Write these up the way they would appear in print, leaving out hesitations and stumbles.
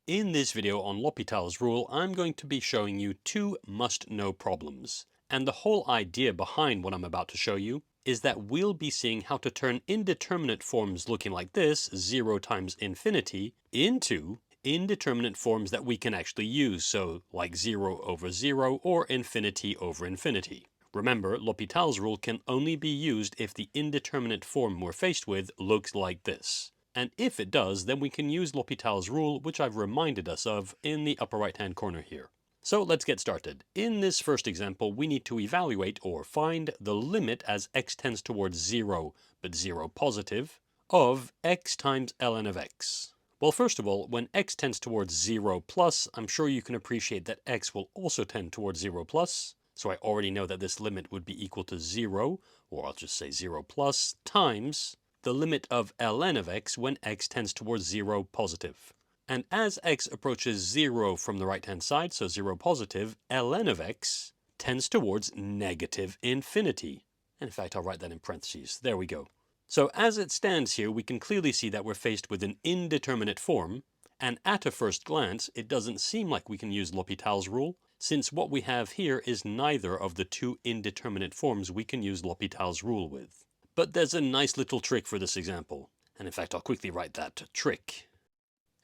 In this video on L'Hopital's rule, I'm going to be showing you two must-know problems. And the whole idea behind what I'm about to show you is that we'll be seeing how to turn indeterminate forms looking like this, 0 times infinity, into indeterminate forms that we can actually use, so like 0 over 0 or infinity over infinity. Remember, L'Hopital's rule can only be used if the indeterminate form we're faced with looks like this. And if it does, then we can use L'Hopital's rule, which I've reminded us of in the upper right-hand corner here. So let's get started. In this first example, we need to evaluate or find the limit as x tends towards 0, but 0 positive, of x times ln of x. Well, first of all, when x tends towards 0 plus, I'm sure you can appreciate that x will also tend towards 0 plus. So I already know that this limit would be equal to 0, or I'll just say 0 plus, times the limit of ln of x when x tends towards 0 positive. And as x approaches 0 from the right-hand side, so 0 positive, ln of x tends towards negative infinity. And in fact, I'll write that in parentheses. There we go. So as it stands here, we can clearly see that we're faced with an indeterminate form, and at a first glance, it doesn't seem like we can use L'Hopital's rule, since what we have here is neither of the two indeterminate forms we can use L'Hopital's rule with. But there's a nice little trick for this example, and in fact I'll quickly write that trick.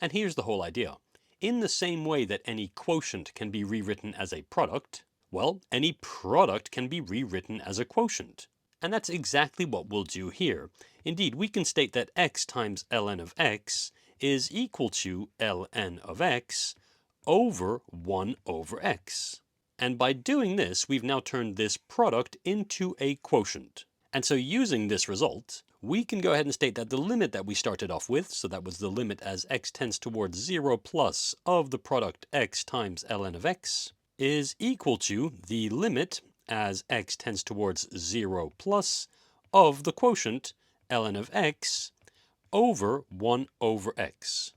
And here's the whole idea. In the same way that any quotient can be rewritten as a product, well, any product can be rewritten as a quotient. And that's exactly what we'll do here. Indeed, we can state that x times ln of x is equal to ln of x over 1 over x. And by doing this, we've now turned this product into a quotient. And so using this result, we can go ahead and state that the limit that we started off with, so that was the limit as x tends towards 0 plus of the product x times ln of x, is equal to the limit as x tends towards 0 plus of the quotient ln of x over 1 over x.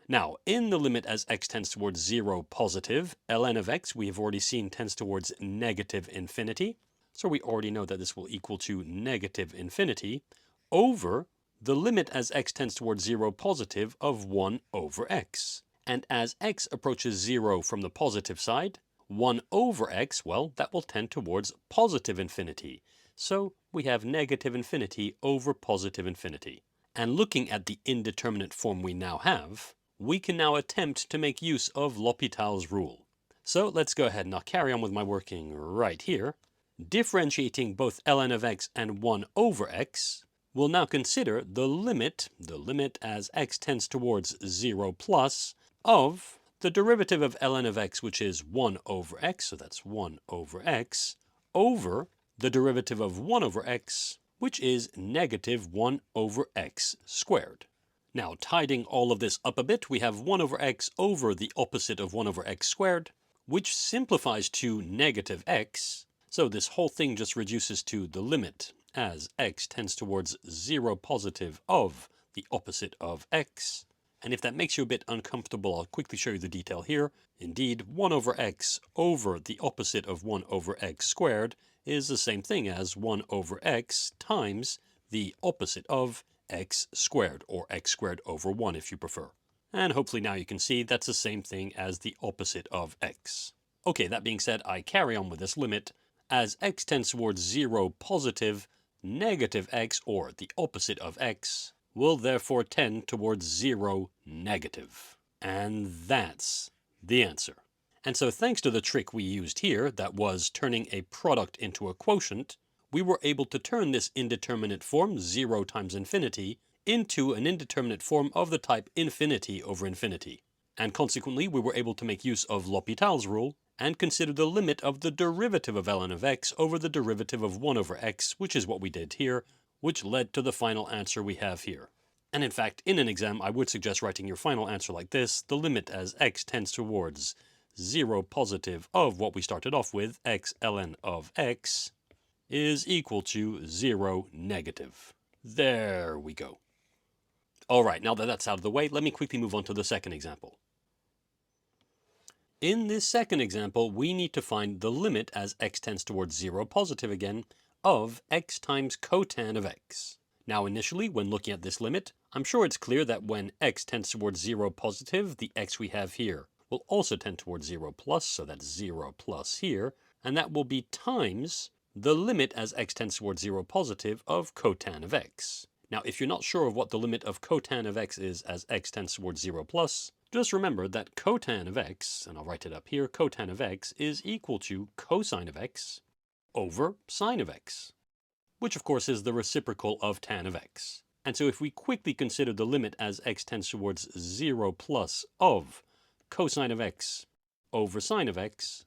Now, in the limit as x tends towards 0 positive, ln of x we have already seen tends towards negative infinity. So we already know that this will equal to negative infinity over the limit as x tends towards 0 positive of 1 over x. And as x approaches 0 from the positive side, 1 over x, well, that will tend towards positive infinity. So we have negative infinity over positive infinity. And looking at the indeterminate form we now have, we can now attempt to make use of L'Hopital's rule. So let's go ahead and I'll carry on with my working right here. Differentiating both ln of x and 1 over x, we'll now consider the limit as x tends towards 0 plus, of the derivative of ln of x, which is 1 over x, so that's 1 over x, over the derivative of 1 over x, which is negative 1 over x squared. Now, tidying all of this up a bit, we have 1 over x over the opposite of 1 over x squared, which simplifies to negative x. So this whole thing just reduces to the limit as x tends towards 0 positive of the opposite of x. And if that makes you a bit uncomfortable, I'll quickly show you the detail here. Indeed, 1 over x over the opposite of 1 over x squared is the same thing as 1 over x times the opposite of x squared, or x squared over 1 if you prefer. And hopefully now you can see that's the same thing as the opposite of x. Okay, that being said, I carry on with this limit. As x tends towards 0 positive, negative x, or the opposite of x, will therefore tend towards 0 negative. And that's the answer. And so thanks to the trick we used here, that was turning a product into a quotient, we were able to turn this indeterminate form, 0 times infinity, into an indeterminate form of the type infinity over infinity. And consequently, we were able to make use of L'Hopital's rule and consider the limit of the derivative of ln of x over the derivative of 1 over x, which is what we did here, which led to the final answer we have here. And in fact, in an exam, I would suggest writing your final answer like this: the limit as x tends towards 0 positive of what we started off with, x ln of x, is equal to 0 negative. There we go. All right, now that that's out of the way, let me quickly move on to the second example. In this second example, we need to find the limit as x tends towards 0 positive again of x times cotan of x. Now initially, when looking at this limit, I'm sure it's clear that when x tends towards 0 positive, the x we have here will also tend towards 0 plus, so that's 0 plus here, and that will be times the limit as x tends towards 0 positive of cotan of x. Now, if you're not sure of what the limit of cotan of x is as x tends towards 0 plus, just remember that cotan of x, and I'll write it up here, cotan of x is equal to cosine of x over sine of x, which of course is the reciprocal of tan of x. And so if we quickly consider the limit as x tends towards 0 plus of cosine of x over sine of x,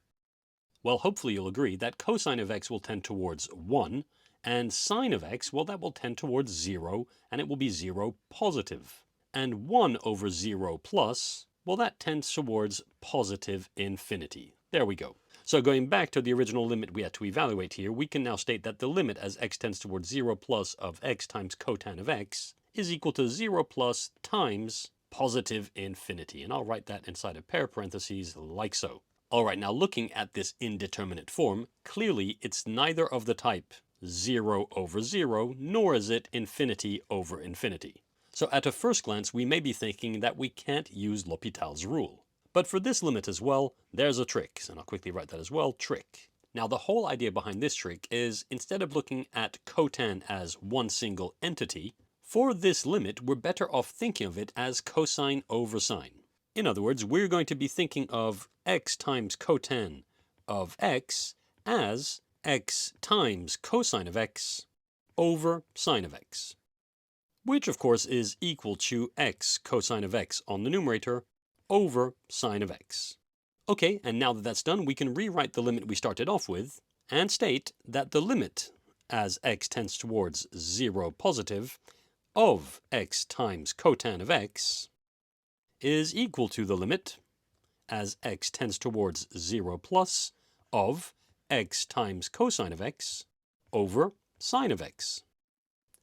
well, hopefully you'll agree that cosine of x will tend towards 1, and sine of x, well, that will tend towards 0, and it will be 0 positive. And 1 over 0 plus, well, that tends towards positive infinity. There we go. So going back to the original limit we had to evaluate here, we can now state that the limit as x tends towards 0 plus of x times cotan of x is equal to 0 plus times positive infinity. And I'll write that inside of pair parentheses like so. All right, now looking at this indeterminate form, clearly it's neither of the type 0 over 0, nor is it infinity over infinity. So at a first glance, we may be thinking that we can't use L'Hopital's rule. But for this limit as well, there's a trick, and I'll quickly write that as well, trick. Now the whole idea behind this trick is instead of looking at cotan as one single entity, for this limit we're better off thinking of it as cosine over sine. In other words, we're going to be thinking of x times cotan of x as x times cosine of x over sine of x, which of course is equal to x cosine of x on the numerator over sine of x. Okay, and now that that's done, we can rewrite the limit we started off with and state that the limit as x tends towards 0 positive of x times cotan of x is equal to the limit as x tends towards 0 plus of x times cosine of x over sine of x.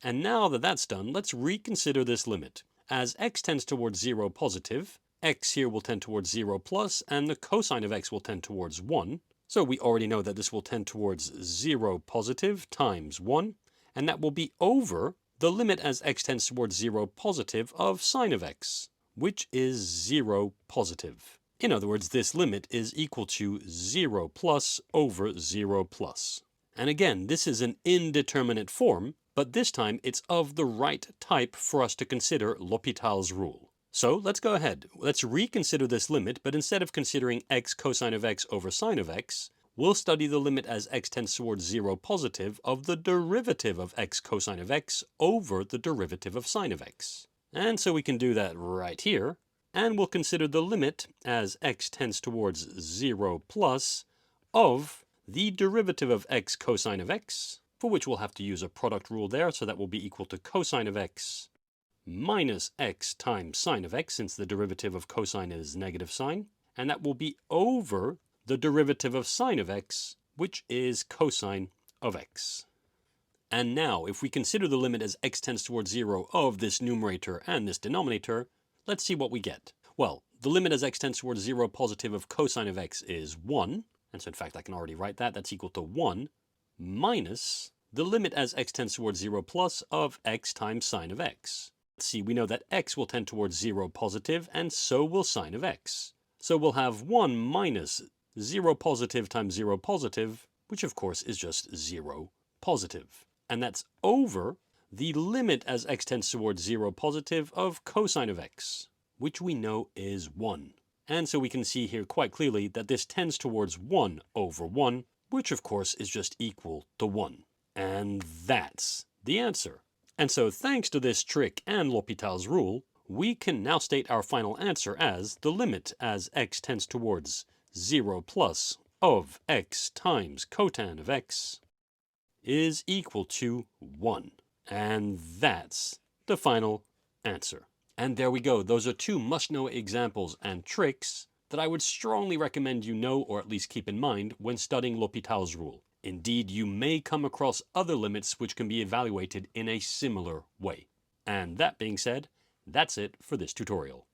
And now that that's done, let's reconsider this limit. As x tends towards 0 positive, x here will tend towards 0 plus, and the cosine of x will tend towards 1. So we already know that this will tend towards 0 positive times 1, and that will be over the limit as x tends towards 0 positive of sine of x, which is 0 positive. In other words, this limit is equal to 0 plus over 0 plus. And again, this is an indeterminate form, but this time it's of the right type for us to consider L'Hopital's rule. So let's go ahead. Let's reconsider this limit, but instead of considering x cosine of x over sine of x, we'll study the limit as x tends towards 0 positive of the derivative of x cosine of x over the derivative of sine of x. And so we can do that right here. And we'll consider the limit as x tends towards 0 plus of the derivative of x cosine of x, for which we'll have to use a product rule there, so that will be equal to cosine of x minus x times sine of x, since the derivative of cosine is negative sine, and that will be over the derivative of sine of x, which is cosine of x. And now, if we consider the limit as x tends towards 0 of this numerator and this denominator, let's see what we get. Well, the limit as x tends towards 0 positive of cosine of x is 1, and so in fact I can already write that, that's equal to 1, minus the limit as x tends towards 0 plus of x times sine of x. Let's see, we know that x will tend towards 0 positive, and so will sine of x. So we'll have 1 minus 0 positive times 0 positive, which of course is just 0 positive. And that's over the limit as x tends towards 0 positive of cosine of x, which we know is 1. And so we can see here quite clearly that this tends towards 1 over 1, which of course is just equal to 1. And that's the answer. And so thanks to this trick and L'Hopital's rule, we can now state our final answer as the limit as x tends towards 0 plus of x times cotan of x is equal to 1. And that's the final answer. And there we go. Those are two must-know examples and tricks that I would strongly recommend you know, or at least keep in mind, when studying L'Hopital's rule. Indeed, you may come across other limits which can be evaluated in a similar way. And that being said, that's it for this tutorial.